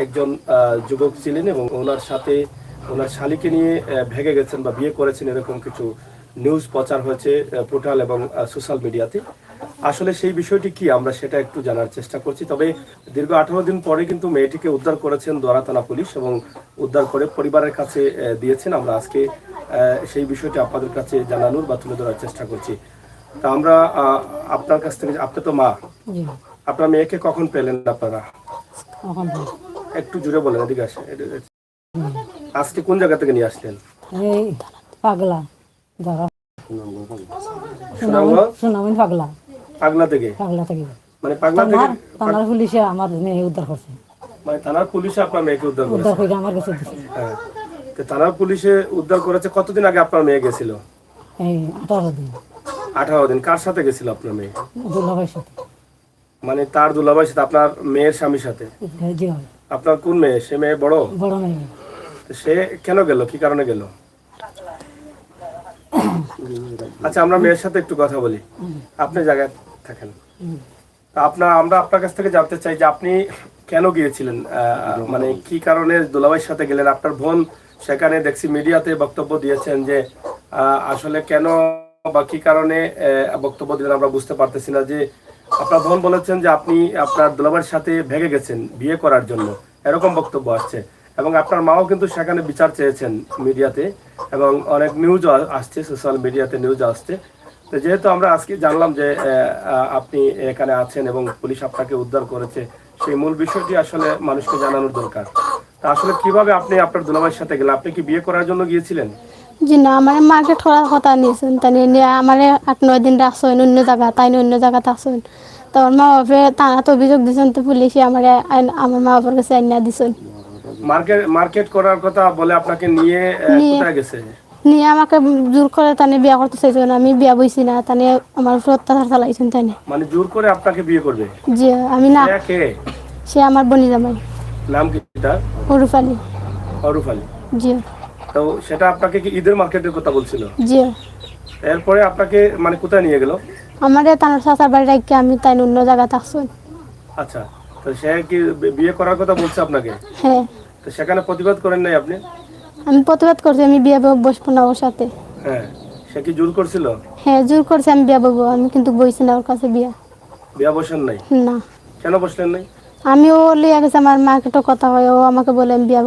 একজন যুবক ছিলেন এবং ওনার সাথে ওনার শালীকে নিয়ে ভেগে গেছেন বা বিয়ে করেছেন, এরকম কিছু নিউজ প্রচার হয়েছে পোর্টাল এবং সোশ্যাল মিডিয়াতে। আসলে সেই বিষয়টি কি আমরা সেটা একটু জানার চেষ্টা করছি। তবে দীর্ঘ 18 দিন পরে কিন্তু মেয়েটিকে উদ্ধার করেছেন দোয়ারা থানা পুলিশ এবং উদ্ধার করে পরিবারের কাছে দিয়েছেন। আমরা আজকে সেই বিষয়টি আপনাদের কাছে জানানোর বা তুলে ধরার চেষ্টা করছি। তা আমরা আপনার কাছ থেকে, আপনি তো মা, আপনার মেয়েকে কখন পেলেন আপনারা? একটু জুড়ে বলেন, এদিকে আসেন। আজকে কোন জায়গা থেকে নিয়ে আসলেন? এই পাগলা সুনামগঞ্জ পাগলা পাগলা থেকে। পাগলা থেকে মানে পাগলা থেকে থানার পুলিশে আমার মেয়ে উদ্ধার করছে। মানে থানার পুলিশে আপনার মেয়েকে উদ্ধার উদ্ধার করেছে? করে আমার কাছে দিছে। হ্যাঁ, তো থানার পুলিশে উদ্ধার করেছে। কতদিন আগে আপনার মেয়ে গেছিল? এই 18 দিন। 18 দিন। কার সাথে গেছিল আপনার মেয়ে? দুলাভাইয়ের সাথে। মানে তার দুলাভাইয়ের সাথে, আপনার মেয়ের স্বামীর সাথে? জি হয়। আপনার কোন মেয়ে? সে মেয়ে বড়? বড় মেয়ে। তো সে কেন গেল, কি কারণে গেল? আচ্ছা, আমরা মেয়ের সাথে একটু কথা বলি, আপনি জায়গায় থাকেন। আমরা আপনার কাছ থেকে জানতে চাই যে আপনি কেন গিয়েছিলেন, মানে কি কারণে দুলাভাইয়ের সাথে গেলেন? আপনার বোন সেখানে দেখছি মিডিয়াতে বক্তব্য দিয়েছেন যে আসলে কেন বা কি কারণে বক্তব্য দিলেন আমরা বুঝতে পারতেছি না। যে আপনার বোন বলেছেন যে আপনি আপনার দুলাভাইয়ের সাথে ভেগে গেছেন বিয়ে করার জন্য, এরকম বক্তব্য আসছে। এবং আপনার মাও কিন্তু সেখানে বিচার চেয়েছেন মিডিয়াতে, এবং অনেক নিউজ আসছে, সোশ্যাল মিডিয়াতে নিউজ আসছে। তো যেহেতু আমরা আজকে জানলাম যে আপনি এখানে আছেন এবং পুলিশ আপনাকে উদ্ধার করেছে, সেই মূল বিষয়টি আসলে মানুষকে জানানোর দরকার। তা আসলে কিভাবে আপনি আপনার দুলাভাইয়ের সাথে গেলেন? আপনি কি বিয়ে করার জন্য গিয়েছিলেন? জি না, আমার মাকে ঠোড়ার কথা নিয়েছেন, তাই নিয়ে আমার 8-9 দিন রাখছেন অন্য জায়গা, তাই অন্য জায়গাতে আসেন। তো আমার মা বাপে থানাতে অভিযোগ দিয়েছেন, তো পুলিশে আমার মা বাবার কাছে আইনা দিয়েছেন। মার্কেট করার কথা বলে আপনাকে নিয়ে নিয়ে কোথায় গেছে? নিয়ে আমাকে জোর করে তানে বিয়া করতে চাইছেন। আমি বিয়া বইছি না, তানে আমার উপর অত্যাচার চালাইছেন তাই। মানে জোর করে আপনাকে বিয়ে করবে? জি আমি না। কে? সে আমার বনি জামাই। নাম কি তার? হরুফ আলী। হরুফ আলী। জি। তো সেটা আপনাকে কি ঈদের মার্কেটের কথা বলছিল? জি। এরপরে আপনাকে মানে কোথায় নিয়ে গেল? আমাদের তানার চাচার বাড়ি রাখি আমি তাই অন্য জায়গাতে আসছেন। আচ্ছা, তো সে কি বিয়ে করার কথা বলছে আপনাকে? হ্যাঁ। তো সেখানে প্রতিবাদ করেন নাই আপনি? আমি প্রতিবাদ করছি, আমি বিয়া বসবো না ওর সাথে। হ্যাঁ, সে কি জোর করছিল? হ্যাঁ জোর করছে আমি বিয়া বলবো, আমি কিন্তু বইছি না ওর কাছে বিয়া। বিয়া বসেন নাই? না। কেন বসলেন নাই? আমি ও লিয়ে গেছে, আমার মার্কেটও কথা হয়, ও আমাকে বলে আমি বিয়া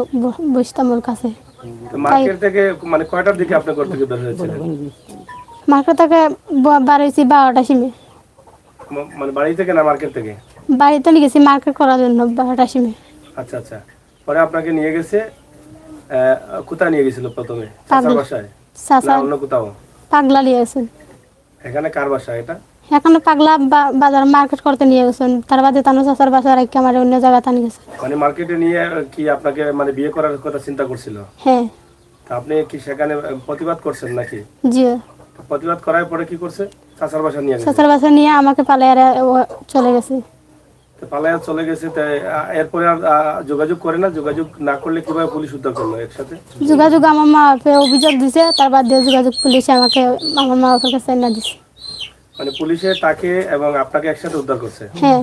বসতাম ওর কাছে। মার্কেট থেকে মানে কয়টার দিকে আপনি ঘর থেকে বের হয়েছিলেন? মার্কেট থেকে বার হয়েছি 12টার সময়। মানে বাড়ি থেকে না মার্কেট থেকে? বাড়িতে নিয়ে গেছি মার্কেট করার জন্য 12টার সময়। আচ্ছা আচ্ছা, পরে আপনাকে নিয়ে গেছে কোথায় নিয়ে গেছিল প্রথমে? চাচার বাসায় না অন্য কোথাও? পাগলা নিয়ে গেছেন। এখানে কার বাসা এটা? এখানে পাগলা বাজার মার্কেট করতে নিয়ে গেছেন, তার বাদে তানো চাচার বাসা রাখি আমার অন্য জায়গায় টানি গেছে। মানে মার্কেটে নিয়ে কি আপনাকে মানে বিয়ে করার কথা চিন্তা করছিল? হ্যাঁ। তা আপনি কি সেখানে প্রতিবাদ করছেন নাকি? জি। প্রতিবাদ করার পরে কি করছে? চাচার বাসা নিয়ে গেছে? চাচার বাসা নিয়ে আমাকে পালায় চলে গেছে। তো পালায়া চলে গেছে, তাই এরপরে আর যোগাযোগ করে না? যোগাযোগ না করলে কিভাবে পুলিশ উদ্ধার করলো একসাথে? যোগাযোগ আমার মা বাপে অভিযোগ দিছে, তার বাদ দিয়ে যোগাযোগ পুলিশে আমাকে আমার মা বাপের কাছে না দিছে। মানে পুলিশে তাকে এবং আপনাকে একসাথে উদ্ধার করছে? হ্যাঁ।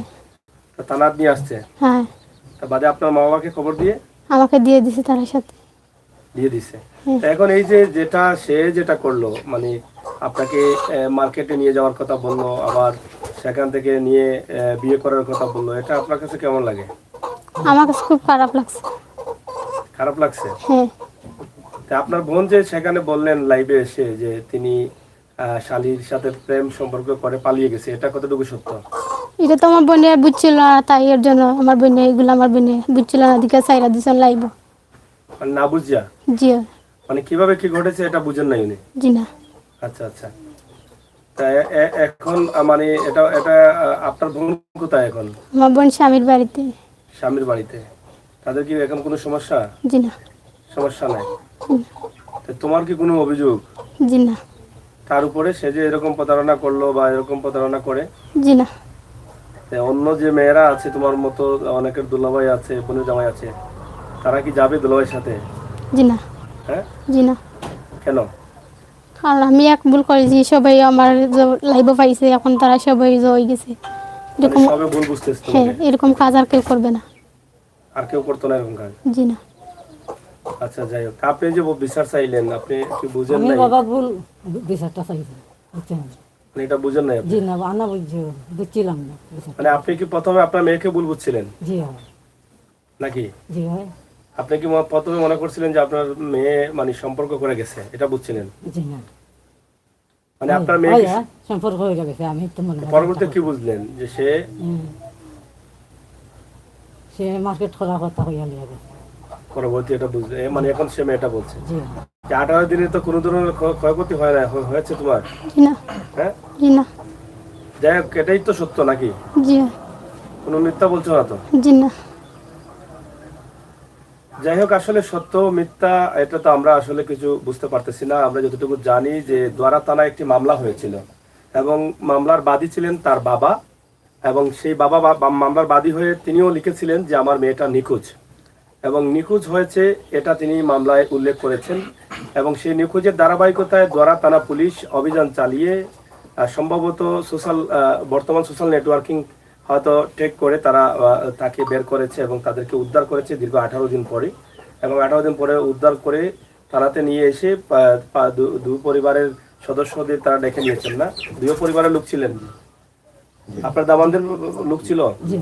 তো থানাত নিয়ে আসছে? হ্যাঁ। তা বাদে আপনার মা বাবাকে খবর দিয়ে আমাকে দিয়ে দিছে তার সাথে। দিয়ে দিছে। তো এখন এই যে যেটা করলো, মানে আপনাকে মার্কেটে নিয়ে যাওয়ার কথা বললো, আবার সেখান থেকে নিয়ে বিয়ে করার কথা বললো, এটা আপনার কাছে কেমন লাগে? আমার কাছে খুব খারাপ লাগছে। খারাপ লাগছে? হ্যাঁ। তা আপনার বোন যে সেখানে বললেন লাইভে এসে যে তিনি শালীর সাথে প্রেম সম্পর্ক করে পালিয়ে গেছে, এটা কতটুকু সত্য? এটা তো আমার বোনে বুঝছিল না, তাই এর জন্য আমার বোনে এগুলো আমার বোনে বুঝছিল না, দিকে চাইরা দিছেন লাইব। মানে না বুঝিয়া? জি। মানে কিভাবে কি ঘটেছে এটা বুঝেন নাই উনি? জি না। আচ্ছা আচ্ছা, তা এখন মানে এটা এটা আপনার বোন কোথায় এখন? আমার বোন স্বামীর বাড়িতে। স্বামীর বাড়িতে? তাদের কি এখন কোনো সমস্যা? জি না। সমস্যা নাই? তো তোমার কি কোনো অভিযোগ জি না। তার উপরে, সে যে এরকম প্রতারণা করলো বা এরকম প্রতারণা করে? জি না। অন্য যে মেয়েরা আছে তোমার মতো, অনেকের দুলাভাই আছে, বোনের জামাই আছে, তারা কি যাবে দুলাভাইয়ের সাথে? জি না। হ্যাঁ? জি না। কেন? কারণ আমি এক ভুল করেছি, সবাই আমার লাইভ পাইছে, এখন তারা সবাই হয়ে গেছে এরকম। সবে ভুল বুঝতেছে হ্যাঁ, তোমাকে? এরকম কাজ আর কেউ করবে না। আর কেউ করতো না এরকম কাজ? জি না। আচ্ছা, যাই হোক, আপনি যে বিচার চাইলেন, আপনি কি বুঝেন আমি নাই? বাবা ভুল বিচারটা চাইছি, বুঝছেন? মানে এটা বুঝেন নাই আপনি? জি না, আনা বুঝছিলাম না বিচারটা। মানে আপনি কি প্রথমে আপনার মেয়েকে ভুল বুঝছিলেন জি হয়, নাকি? জি হয়। আপনি কি প্রথমে মনে করছিলেন যে আপনার মেয়ে মানে সম্পর্ক করে গেছে, এটা বুঝছিলেন? জি না, মানে আপনার মেয়ে হয়, কি হয়, সম্পর্ক হয়ে গেছে, আমি তো মনে হয় পরবর্তীতে কি বুঝলেন যে সে সে মার্কেট করার কথা হইয়া লিয়া গেছে। পরবর্তী এটা বুঝলেন, মানে এখন সে মেয়েটা বলছে জি যে 18 দিনে তো কোনো ধরনের ক্ষয়ক্ষতি হয় না, হয়েছে তোমার? জি না। হ্যাঁ, জি না। যাই হোক, এটাই তো সত্য নাকি? জি হয়। কোনো মিথ্যা বলছো না তো? জি না। যাই হোক, আসলে সত্য মিথ্যা এটা তো আমরা আসলে কিছু বুঝতে পারতেছি না। আমরা যতটুকু জানি যে দোয়ারা থানায় একটি মামলা হয়েছিল এবং মামলার বাদী ছিলেন তার বাবা, এবং সেই বাবা মামলার বাদী হয়ে তিনিও লিখেছিলেন যে আমার মেয়েটা নিখোঁজ, এবং নিখোঁজ হয়েছে এটা তিনি মামলায় উল্লেখ করেছেন। এবং সেই নিখোঁজের ধারাবাহিকতায় দোয়ারা থানা পুলিশ অভিযান চালিয়ে সম্ভবত বর্তমান সোশ্যাল নেটওয়ার্কিং হয়তো টেক করে তারা তাকে বের করেছে এবং তাদেরকে উদ্ধার করেছে দীর্ঘ 18 দিন পরে। এবং 18 দিন পরে উদ্ধার করে থানাতে নিয়ে এসে দুই পরিবারের সদস্যদের তারা ডেকে নিয়েছেন। না, দুই পরিবারের লোক ছিলেন? আপনার দামানদের লোক ছিল? জি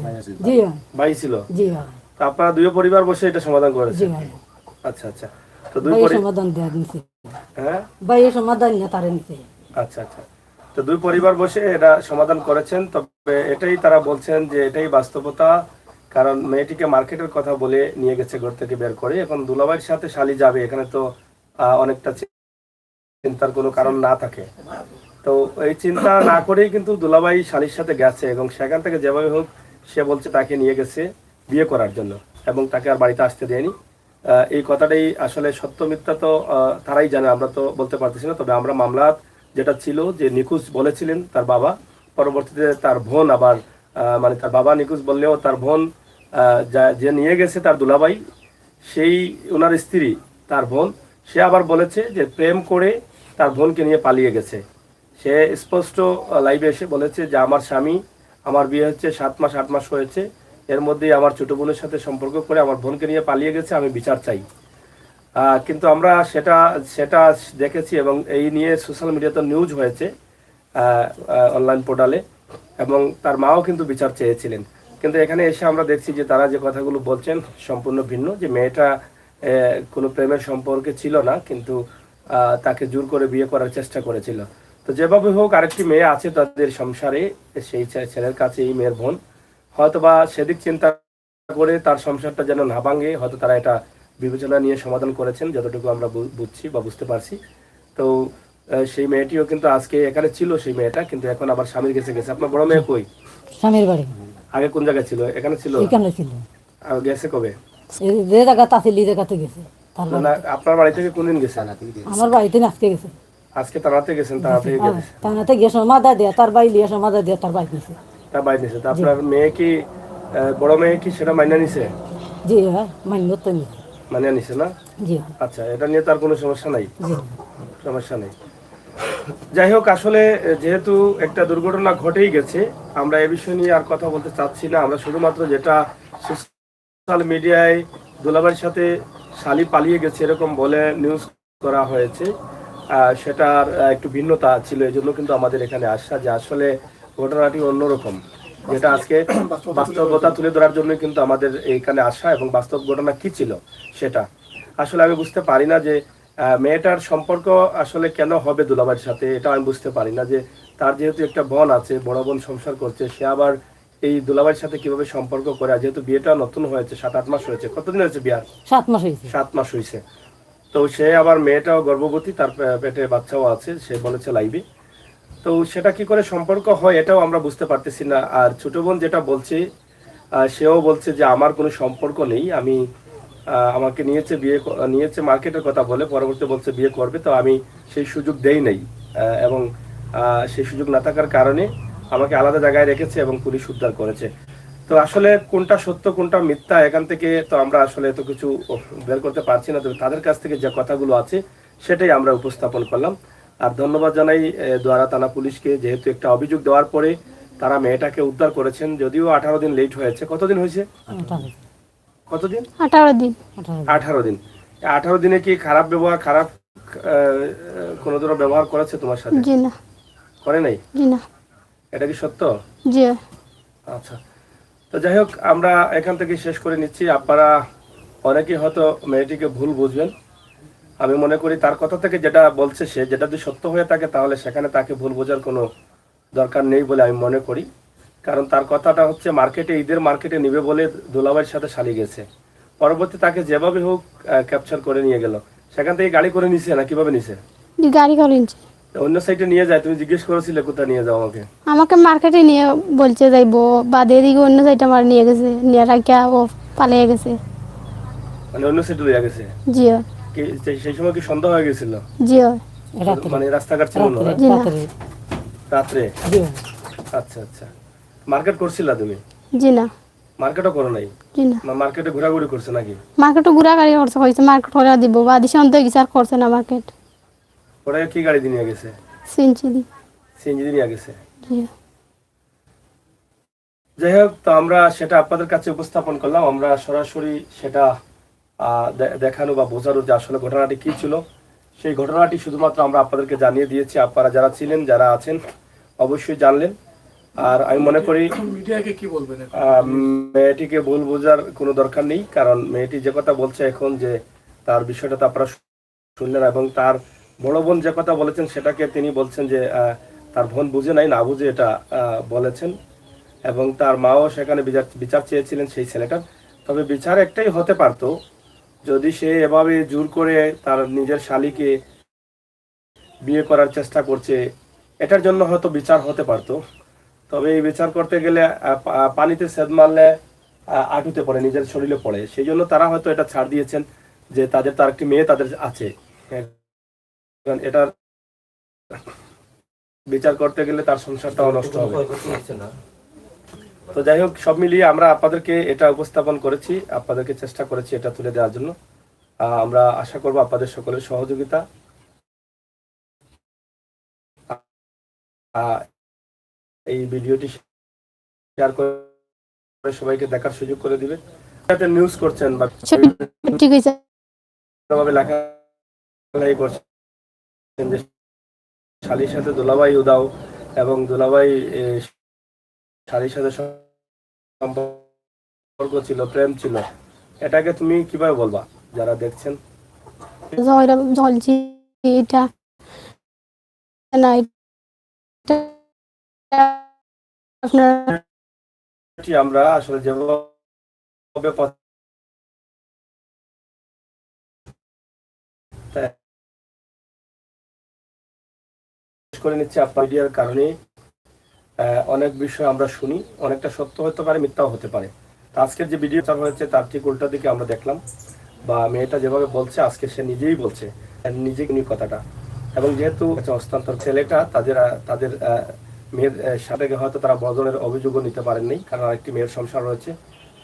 জি হয়, ভাই ছিল? জি হয়, তো আপনারা দুই পরিবার বসে এটা সমাধান জি করেছেন? হয়। আচ্ছা আচ্ছা। তো দুই ভাইয়ের সমাধান দেওয়া নিছে, হ্যাঁ, ভাইয়ের সমাধান নিয়ে তারে নিছে। আচ্ছা আচ্ছা। তো দুই পরিবার বসে এটা সমাধান করেছেন। তবে এটাই তারা বলছেন যে এটাই বাস্তবতা, কারণ মেয়েটিকে মার্কেটের কথা বলে নিয়ে গেছে ঘর থেকে বের করে। এখন দুলাভাইয়ের সাথে শালি যাবে, এখানে তো অনেকটা চিন্তার কোনো কারণ না থাকে। তো এই চিন্তা না করেই কিন্তু দুলাভাই শালির সাথে গেছে, এবং সেখান থেকে যেভাবে হোক সে বলছে তাকে নিয়ে গেছে বিয়ে করার জন্য, এবং তাকে আর বাড়িতে আসতে দেয়নি। এই কথাটাই আসলে সত্য মিথ্যা তো তারাই জানে, আমরা তো বলতে পারতেছি না। তবে আমরা মামলার যেটা ছিল যে নিখোঁজ বলেছিলেন তার বাবা, পরবর্তীতে তার বোন আবার মানে তার বাবা নিখোঁজ বললেও তার বোন যে নিয়ে গেছে তার দুলাভাই, সেই ওনার স্ত্রী তার বোন, সে আবার বলেছে যে প্রেম করে তার বোনকে নিয়ে পালিয়ে গেছে। সে স্পষ্ট লাইভে এসে বলেছে যে আমার স্বামী, আমার বিয়ে হচ্ছে 7 মাস 8 মাস হয়েছে, এর মধ্যেই আমার ছোট বোনের সাথে সম্পর্ক করে আমার বোনকে নিয়ে পালিয়ে গেছে, আমি বিচার চাই। কিন্তু আমরা সেটা সেটা দেখেছি, এবং এই নিয়ে সোশ্যাল মিডিয়াতে নিউজ হয়েছে অনলাইন পোর্টালে, এবং তার মাও কিন্তু বিচার চেয়েছিলেন। কিন্তু এখানে এসে আমরা দেখছি যে তারা যে কথাগুলো বলছেন সম্পূর্ণ ভিন্ন, যে মেয়েটা কোনো প্রেমের সম্পর্কে ছিল না, কিন্তু তাকে জোর করে বিয়ে করার চেষ্টা করেছিল। তো যেভাবে হোক আরেকটি মেয়ে আছে তাদের সংসারে, সেই ছেলের কাছে এই মেয়ের বোন, হয়তোবা সেদিক চিন্তা করে তার সংসারটা যেন না ভাঙে, হয়তো তারা এটা বিবেচনা নিয়ে সমাধান করেছেন, যতটুকু আমরা বুঝছি বা বুঝতে পারছি। তো সেই মেয়েটিও কিন্তু আজকে এখানে ছিল, সেই মেয়েটা কিন্তু এখন আবার স্বামীর কাছে গেছে। আপনার বড় মেয়ে কই? স্বামীর বাড়ি আগে কোন জায়গায় ছিল? এখানে ছিল? এখানে ছিল, আর গেছে কবে? এই যে জায়গাতে আছিল এই জায়গাতে গেছে। তার না, আপনার বাড়ি থেকে কোনদিন গেছে? আমার বাড়িতে আজকে গেছে, আজকে তাড়াতে গেছেন? তাড়াতাড়ি গেছে, তানাতে গিয়ে সমাধা দেয়া তার বাড়ি লিয়ে সমাধা দেয়া তার বাড়ি নিছে। তার বাড়ি নিছে। তো আপনার মেয়ে কি, বড় মেয়ে কি সেটা মাইনা নিছে? জি হয়, মান্য তো নিছে। মাইনা নিছে না? জি হয়, আচ্ছা, এটা নিয়ে তার কোনো সমস্যা নাই? জি সমস্যা নেই। যাই হোক, আসলে যেহেতু একটা দুর্ঘটনা ঘটেই গেছে, আমরা এ বিষয় নিয়ে আর কথা বলতে চাচ্ছি না। আমরা শুধুমাত্র যেটা সোশ্যাল মিডিয়ায় দুলাভাইয়ের সাথে শালি পালিয়ে গেছে এরকম বলে নিউজ করা হয়েছে, সেটার একটু ভিন্নতা ছিল। এই জন্য কিন্তু আমাদের এখানে আসা, যে আসলে ঘটনাটি অন্যরকম, যেটা আজকে বাস্তবতা তুলে ধরার জন্য কিন্তু আমাদের এইখানে আসা, এবং বাস্তব ঘটনা কি ছিল সেটা আসলে আমি বুঝতে পারি না। যে মেয়েটার সম্পর্ক আসলে কেন হবে দুলাভাইয়ের সাথে, এটা আমি বুঝতে পারি না। যে তার যেহেতু একটা বোন আছে, বড় বোন সংসার করছে, সে আবার এই দুলাভাইয়ের সাথে কিভাবে সম্পর্ক করে? যেহেতু বিয়েটা নতুন হয়েছে, 7-8 মাস হয়েছে। কতদিন হয়েছে বিয়ার? 7 মাস হয়েছে। 7 মাস হয়েছে। তো সে আবার মেয়েটাও গর্ভবতী, তার পেটে বাচ্চাও আছে, সে বলেছে লাইভে। তো সেটা কি করে সম্পর্ক হয় এটাও আমরা বুঝতে পারতেছি না। আর ছোট বোন যেটা বলছে, সেও বলছে যে আমার কোনো সম্পর্ক নেই, আমি আমাকে নিয়েছে মার্কেটের কথা বলে, পরবর্তী বলছে বিয়ে করবে, তো আমি সেই সুযোগ দেই নাই, এবং সেই সুযোগ না থাকার কারণে আমাকে আলাদা জায়গায় রেখেছে এবং পুলিশ উদ্ধার করেছে। তো আসলে কোনটা সত্য কোনটা মিথ্যা এখান থেকে তো আমরা আসলে এত কিছু বের করতে পারছি না। তবে তাদের কাছ থেকে যে কথাগুলো আছে সেটাই আমরা উপস্থাপন করলাম। আর ধন্যবাদ জানাই দোয়ারা থানা পুলিশকে, যেহেতু একটা অভিযোগ দেওয়ার পরে তারা মেয়েটাকে উদ্ধার করেছেন। যদিও 18 দিন লেট হয়েছে। কতদিন হয়েছে? কতদিন? 18 দিন। 18 দিন। 18 দিনে কি খারাপ ব্যবহার, খারাপ কোনো ধরনের ব্যবহার করেছে তোমার সাথে? জি না। করে নাই? জি না। এটা কি সত্য? জি। আচ্ছা, তো যাই হোক, আমরা এখান থেকে শেষ করে নিচ্ছি। আপনারা অনেকেই হয়তো মেয়েটিকে ভুল বুঝবেন। আমি মনে করি তার কথা থেকে যেটা বলছে সে, যেটা যদি সত্য হয়ে থাকে তাহলে সেখানে তাকে ভুল বোঝার কোনো দরকার নেই বলে আমি মনে করি। কারণ তার কথাটা হচ্ছে মার্কেটে, ঈদের মার্কেটে নিবে বলে দুলাভাইয়ের সাথে শালি গেছে। পরবর্তী তাকে যেভাবে হোক ক্যাপচার করে নিয়ে গেল। সেখান থেকে গাড়ি করে নিছে না কিভাবে নিছে? গাড়ি করে নিচ্ছে। অন্য সাইডে নিয়ে যায়, তুমি জিজ্ঞেস করেছিলে কোথায় নিয়ে যাও আমাকে? আমাকে মার্কেটে নিয়ে বলছে যাইবো, বাদে এদিকে অন্য সাইডে আমার নিয়ে গেছে, নিয়ে রাখিয়া ও পালিয়ে গেছে। মানে অন্য সাইডে লইয়া গেছে? জি। কি সেই সময় কি সন্দেহ হয়ে গেছিল? জি। রাত্রে মানে রাস্তাঘাট ছিল না? রাত্রে জি না। রাত্রে রাত্রে? জি আচ্ছা আচ্ছা। মার্কেট করছিলা তুমি? জি না। মার্কেটও করো নাই? জি না। মার্কেটে ঘোরাঘুরি করছে নাকি? মার্কেটে ঘুরা গাড়ি করছে, হয়েছে মার্কেট করে দিব, বাদি সন্দেহ গেছে আর করছে না মার্কেট। ওরা কি গাড়ি দিয়ে নিয়ে গেছে? সিনচি দি। সিএনজি দিয়ে নিয়ে গেছে? জি। যাই হোক, তো আমরা সেটা আপনাদের কাছে উপস্থাপন করলাম। আমরা সরাসরি সেটা দেখানো বা বোঝানো যে আসলে ঘটনাটি কি ছিল, সেই ঘটনাটি শুধুমাত্র আমরা আপনাদেরকে জানিয়ে দিয়েছি। আপনারা যারা ছিলেন, যারা আছেন, অবশ্যই জানলেন। আর আমি মনে করি মিডিয়াকে কি বলবেন? মেয়েটিকে ভুল বোঝার কোনো দরকার নেই। কারণ মেয়েটি যে কথা বলছে এখন, যে তার বিষয়টা তো আপনারা শুনলেন, এবং তার বড় বোন যে কথা বলেছেন সেটাকে তিনি বলছেন যে তার বোন বুঝে নাই, না বুঝে এটা বলেছেন। এবং তার মাও সেখানে বিচার চেয়েছিলেন সেই ছেলেটার। তবে বিচার একটাই হতে পারতো, যদি সে এভাবে জোর করে তার নিজের শালীকে বিয়ে করার চেষ্টা করছে, এটার জন্য হয়তো বিচার হতে পারতো। তবে এই বিচার করতে গেলে পানিতে সেদ মারলে আটুতে পড়ে, নিজের শরীরে পড়ে। সেই জন্য তারা হয়তো এটা ছাড় দিয়েছেন যে তাদের তার একটি মেয়ে তাদের আছে। এটার বিচার করতে গেলে তার সংসারটাও নষ্ট হবে। তো যাই হোক, সব মিলিয়ে আমরা আপনাদেরকে এটা উপস্থাপন করেছি, আপনাদেরকে চেষ্টা করেছি এটা তুলে দেওয়ার জন্য। আমরা আশা করব আপনাদের সকলের সহযোগিতা। এই ভিডিওটি শেয়ার করে সবাইকে দেখার সুযোগ করে দিবে। যাতে নিউজ করছেন বা ঠিক আছে। ভাবে লেখালেখি করছেন যে শালীর সাথে দুলাভাই উদাও, এবং দুলাভাই শালীর সাথে সম্পর্ক ছিল, প্রেম ছিল, এটাকে তুমি কিভাবে বলবা যারা দেখছেন? জলছি এটা না, আপনার আমরা আসলে যেভাবে করে নিচ্ছে আপনার মিডিয়ার কারণে অনেক বিষয় আমরা শুনি, অনেকটা সত্য হতে পারে, মিথ্যাও হতে পারে। তো আজকের যে ভিডিও চালু হয়েছে তার ঠিক উল্টা দিকে আমরা দেখলাম, বা মেয়েটা যেভাবে বলছে আজকে সে নিজেই বলছে নিজে নিয়ে কথাটা। এবং যেহেতু হস্তান্তর ছেলেটা তাদের তাদের মেয়ের সাথে হয়তো তারা বদলের অভিযোগও নিতে পারেননি, কারণ আরেকটি মেয়ের সংসার রয়েছে,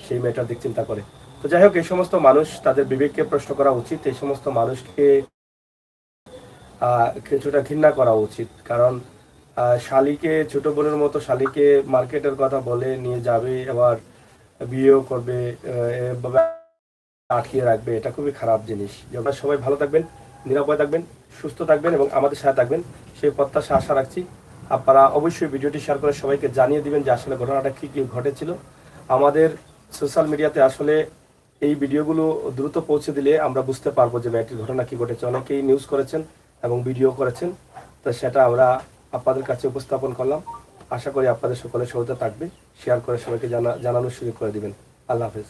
সেই মেয়েটার দিক চিন্তা করে। তো যাই হোক, এই সমস্ত মানুষ তাদের বিবেককে প্রশ্ন করা উচিত। এই সমস্ত মানুষকে কিছুটা ঘৃণা করা উচিত। কারণ শালীকে, ছোট বোনের মতো শালীকে মার্কেটের কথা বলে নিয়ে যাবে, এবার বিয়েও করবে, এভাবে আটকিয়ে রাখবে, এটা খুবই খারাপ জিনিস। আপনারা সবাই ভালো থাকবেন, নিরাপদ থাকবেন, সুস্থ থাকবেন এবং আমাদের সাথে থাকবেন, সেই প্রত্যাশা আশা রাখছি। আপনারা অবশ্যই ভিডিওটি শেয়ার করে সবাইকে জানিয়ে দিবেন যে আসলে ঘটনাটা কী কী ঘটেছিল। আমাদের সোশ্যাল মিডিয়াতে আসলে এই ভিডিওগুলো দ্রুত পৌঁছে দিলে আমরা বুঝতে পারবো যে মেয়েটির ঘটনা কী ঘটেছে। অনেকেই নিউজ করেছেন এবং ভিডিও করেছেন, তো সেটা আমরা আপনাদের কাছে উপস্থাপন করলাম। আশা করি আপনাদের সকলের সহায়তা থাকবে। শেয়ার করে সবাইকে জানানোর সুযোগ করে দিবেন। আল্লাহ হাফেজ।